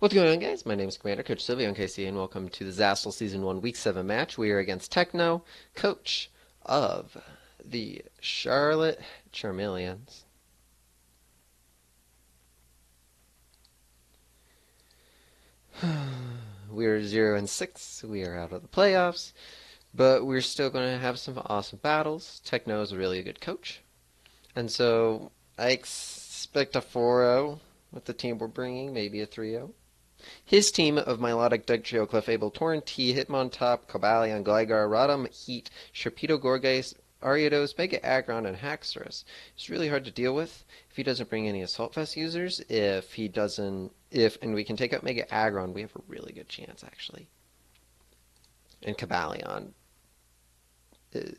What's going on, guys? My name is Commander Coach Sylveon KC, and welcome to the ZASTLE Season 1 Week 7 match. We are against Techno, coach of the Charlotte Charmeleons. We are 0-6. We are out of the playoffs, but we're still going to have some awesome battles. Techno is a really good coach, and so I expect a 4-0 with the team we're bringing, maybe a 3-0. His team of Milotic, Dugtrio, Clefable, Torrentee, Hitmontop, Cobalion, Gligar, Rotom, Heat, Sharpedo, Gorgeist, Ariados, Mega Aggron, and Haxorus. It's really hard to deal with if he doesn't bring any Assault Vest users. And we can take out Mega Aggron, we have a really good chance, actually. And Cobalion.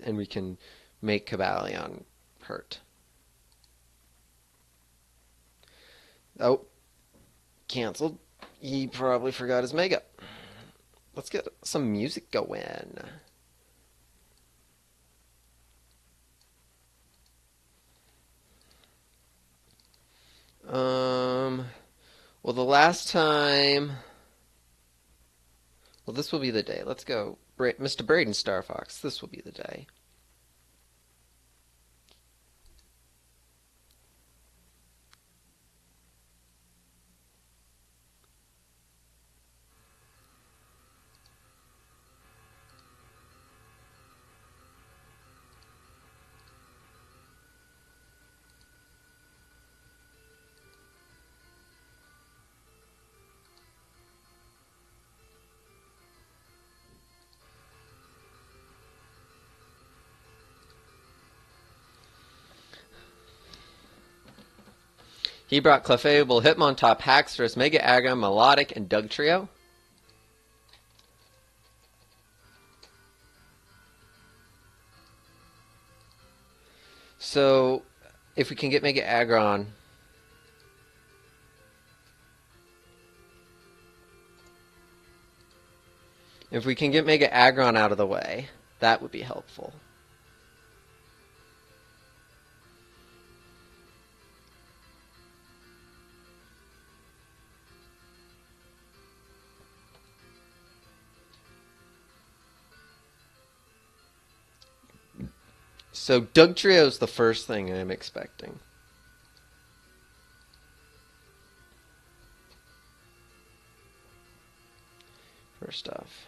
And we can make Cobalion hurt. Oh, canceled. He probably forgot his Mega. Let's get some music going. Well, the last time... Well, this will be the day. Let's go. Mr. Braden Star Fox, this will be the day. He brought Clefable, Hitmontop, Haxorus, Mega Aggron, Milotic, and Dugtrio. So, if we can get Mega Aggron... If we can get Mega Aggron out of the way, that would be helpful. So Dugtrio is the first thing I'm expecting. First off.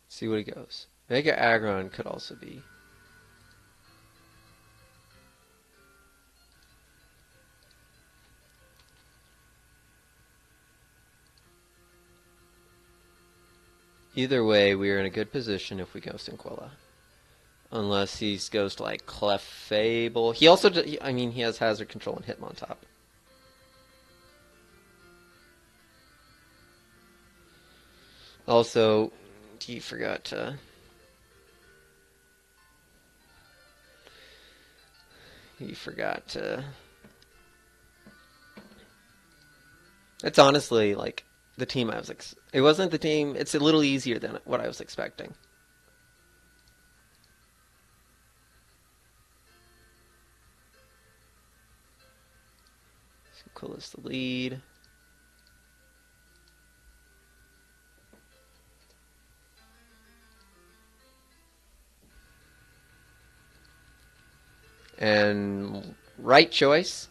See what he goes. Mega Aggron could also be. Either way, we are in a good position if we go Sinquilla. Unless he goes to like Clefable. He also, he has Hazard Control and Hitmontop. Also, he forgot to... It's honestly like the team I was... It wasn't the team... It's a little easier than what I was expecting. Sinquilla's the lead. And right choice.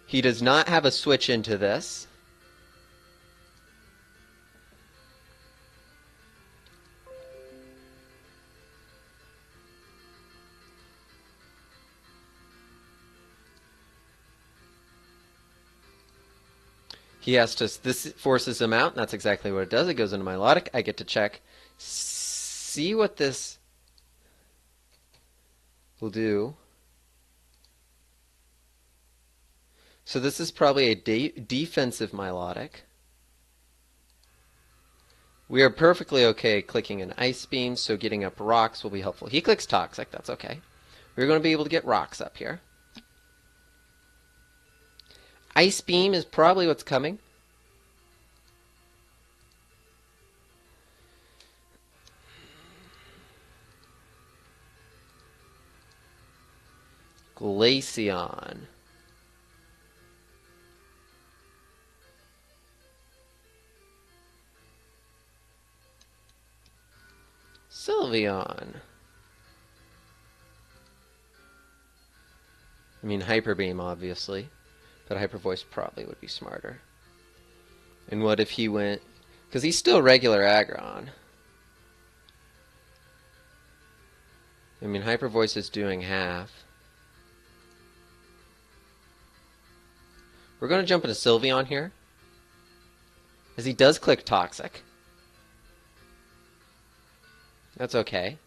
He does not have a switch into this. He has to... This forces him out, and that's exactly what it does. It goes into Milotic. I get to check. See what this will do. So this is probably a defensive Milotic. We are perfectly okay clicking an Ice Beam, so getting up rocks will be helpful. He clicks Toxic, that's okay. We're going to be able to get rocks up here. Ice Beam is probably what's coming. Glaceon. Sylveon. I mean, Hyper Beam, obviously, but Hyper Voice probably would be smarter. And what if he went... Because he's still regular Aggron. I mean, Hyper Voice is doing half. We're going to jump into Sylveon here, as he does click Toxic. That's okay.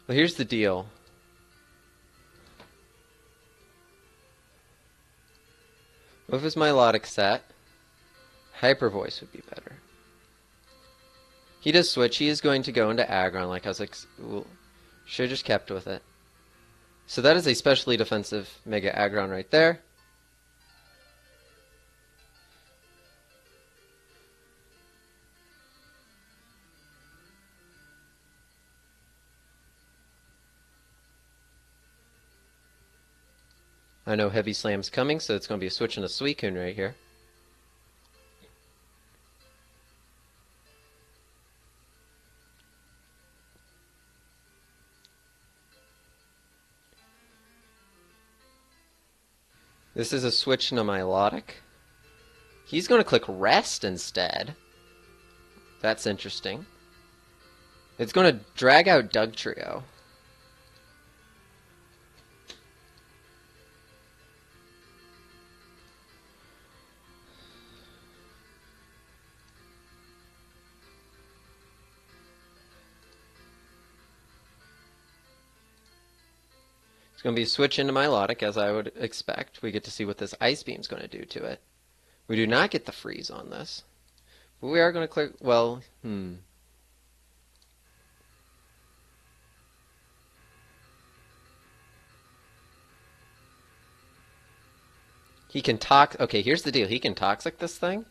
Well, here's the deal. What if it's Milotic set? Hyper Voice would be better. He does switch. He is going to go into Aggron, like I was like, should have just kept with it. So that is a specially defensive Mega Aggron right there. I know Heavy Slam's coming, so it's going to be a switch and a Suicune right here. This is a switch into Milotic. He's going to click Rest instead. That's interesting. It's going to drag out Dugtrio. It's going to be a switch into Milotic, as I would expect. We get to see what this Ice Beam's going to do to it. We do not get the freeze on this. But we are going to click... Well, He can Okay, here's the deal. He can Toxic this thing.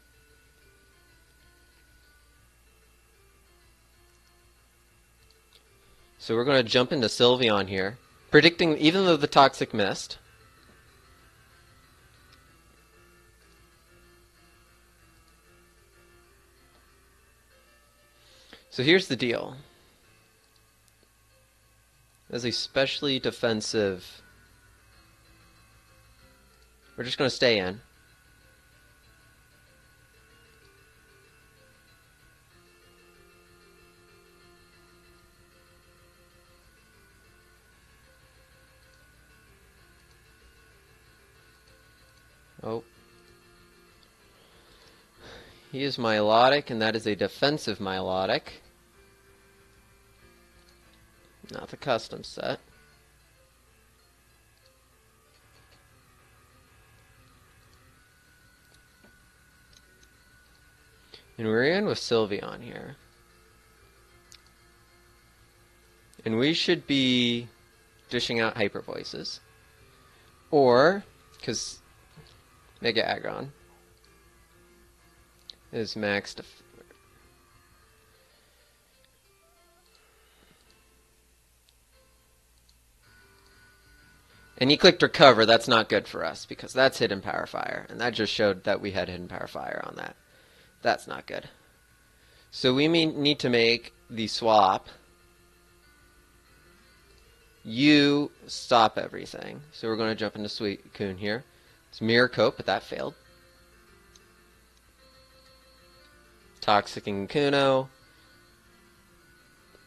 So we're going to jump into Sylveon here. Predicting, even though the Toxic missed. So here's the deal. As a specially defensive... We're just going to stay in. Oh. He is Milotic, and that is a defensive Milotic. Not the custom set. And we're in with Sylveon here. And we should be dishing out Hyper Voices. Or, because Mega Aggron is maxed. And he clicked Recover. That's not good for us, because that's Hidden Power Fire. And that just showed that we had Hidden Power Fire on that. That's not good. So we need to make the swap. You stop everything. So we're going to jump into Suicune here. It's Mirror Coat, but that failed. Toxicking Kuno.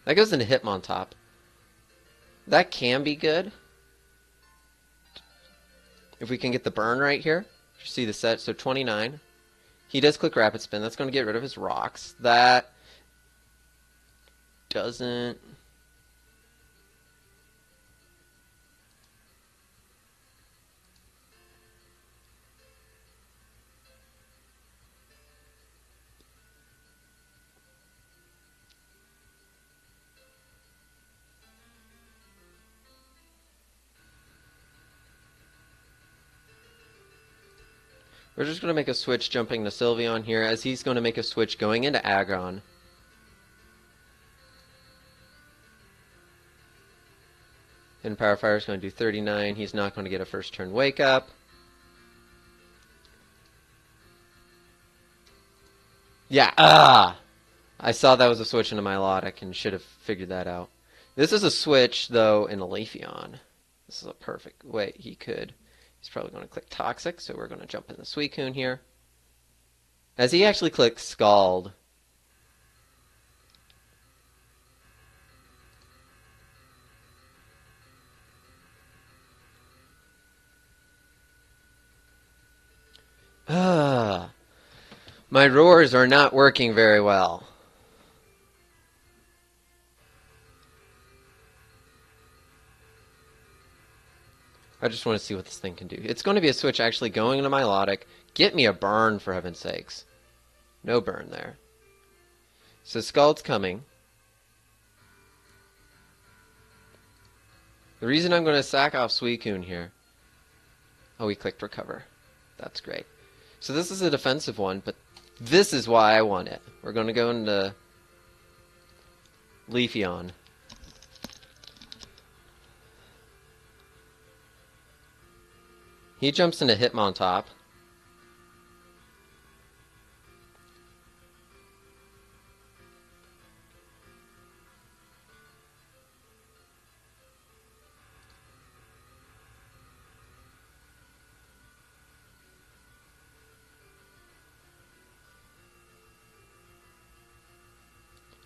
That goes into Hitmontop. That can be good. If we can get the burn right here. You see the set, so 29. He does click Rapid Spin. That's going to get rid of his rocks. That doesn't... We're just going to make a switch jumping to Sylveon here, as he's going to make a switch going into Aggron. And Power Fire is going to do 39. He's not going to get a first turn wake up. Yeah, I saw that was a switch into Milotic and should have figured that out. This is a switch, though, in a Leafeon. This is a perfect way he could. He's probably going to click Toxic, so we're going to jump in the Suicune here. As he actually clicks Scald. My roars are not working very well. I just want to see what this thing can do. It's going to be a switch actually going into Milotic. Get me a burn, for heaven's sakes. No burn there. So Scald's coming. The reason I'm going to sack off Suicune here... Oh, he clicked Recover. That's great. So this is a defensive one, but this is why I want it. We're going to go into Leafeon. He jumps into Hitmontop.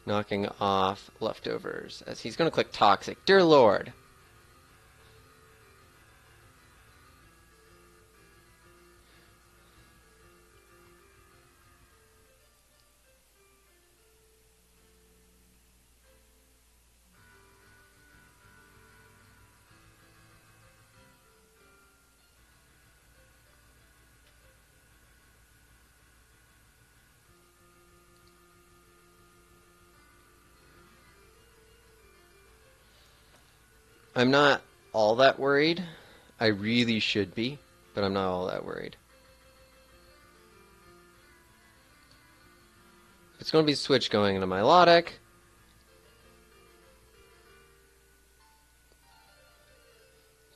Knocking off Leftovers, as he's going to click Toxic. Dear Lord! I'm not all that worried. I really should be, but I'm not all that worried. It's going to be switch going into Milotic.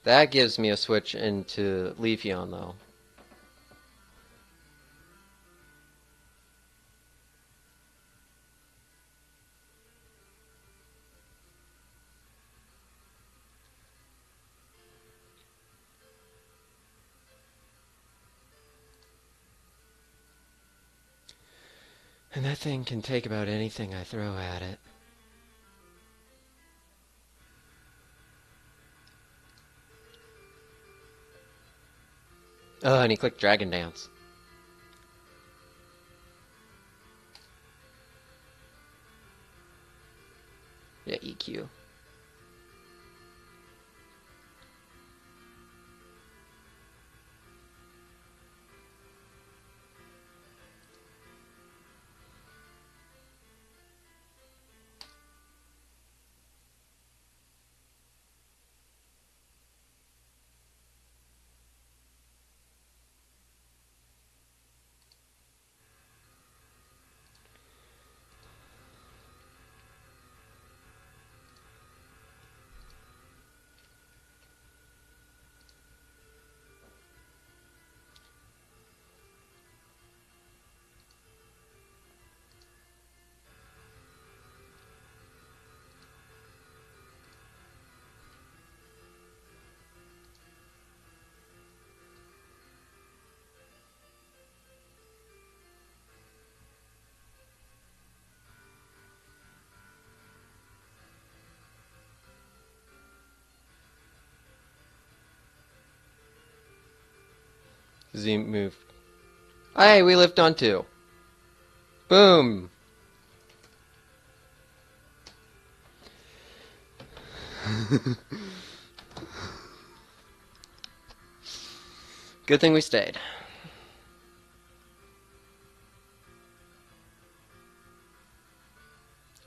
That gives me a switch into Leafeon, though. And that thing can take about anything I throw at it. Oh, and he clicked Dragon Dance. Yeah, EQ. Z move. Hey, we lived on 2. Boom! Good thing we stayed.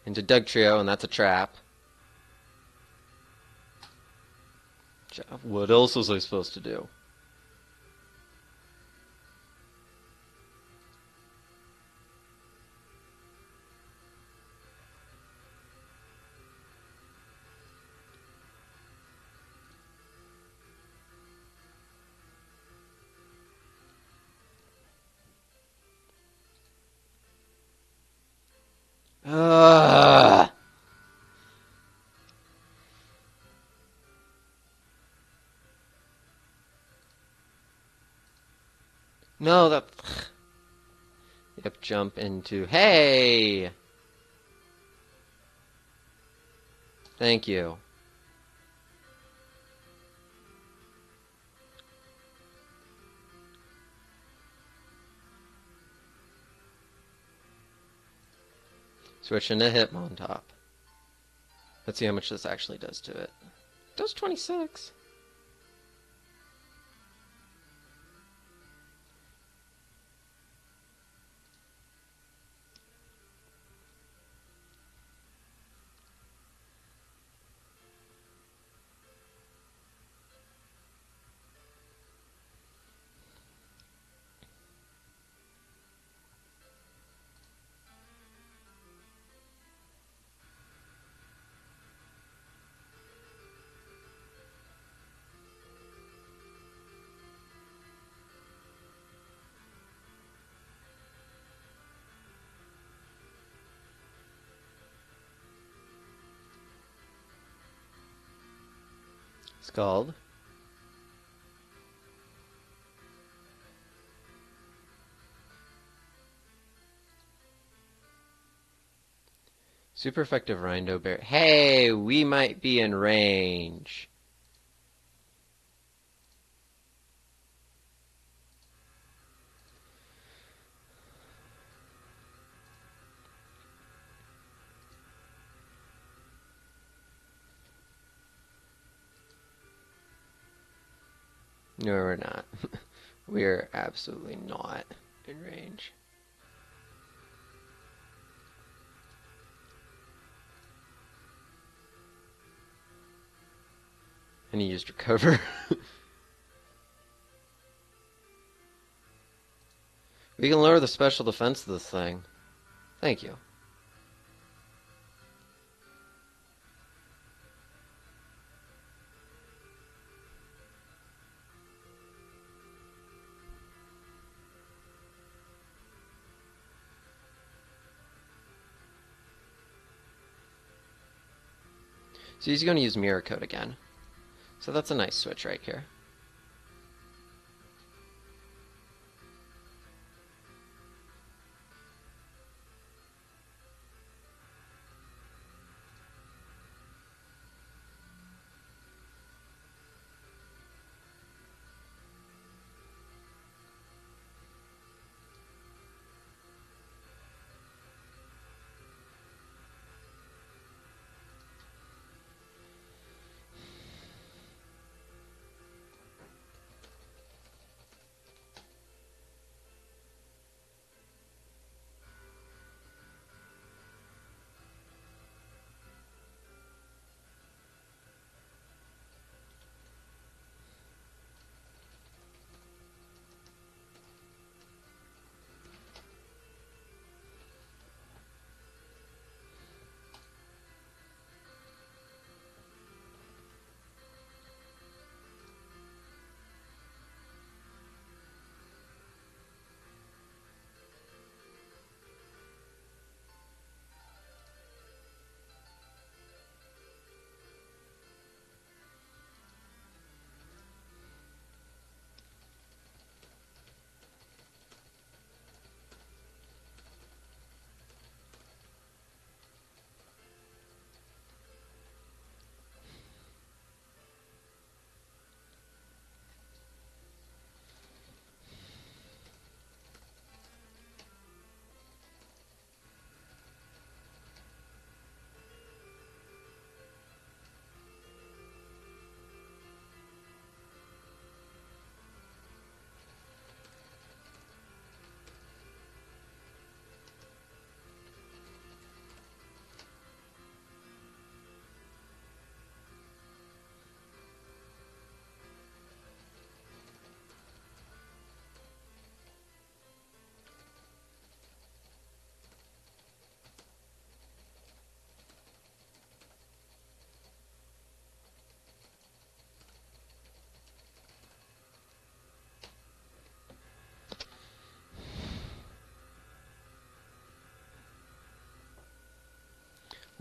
Into Doug Trio, and that's a trap. What else was I supposed to do? Ugh. No, that... Yep, jump into... Hey! Thank you. Switch into Hitmontop. Let's see how much this actually does to it. It does 26. Scald. Super effective Rindo Bear. Hey, we might be in range. No, we're not. We're absolutely not in range. And he used recover. We can lower the special defense of this thing. Thank you. So he's going to use Mirror Coat again. So that's a nice switch right here.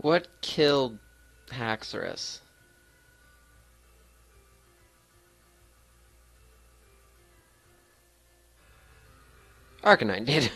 What killed Haxorus? Arcanine did.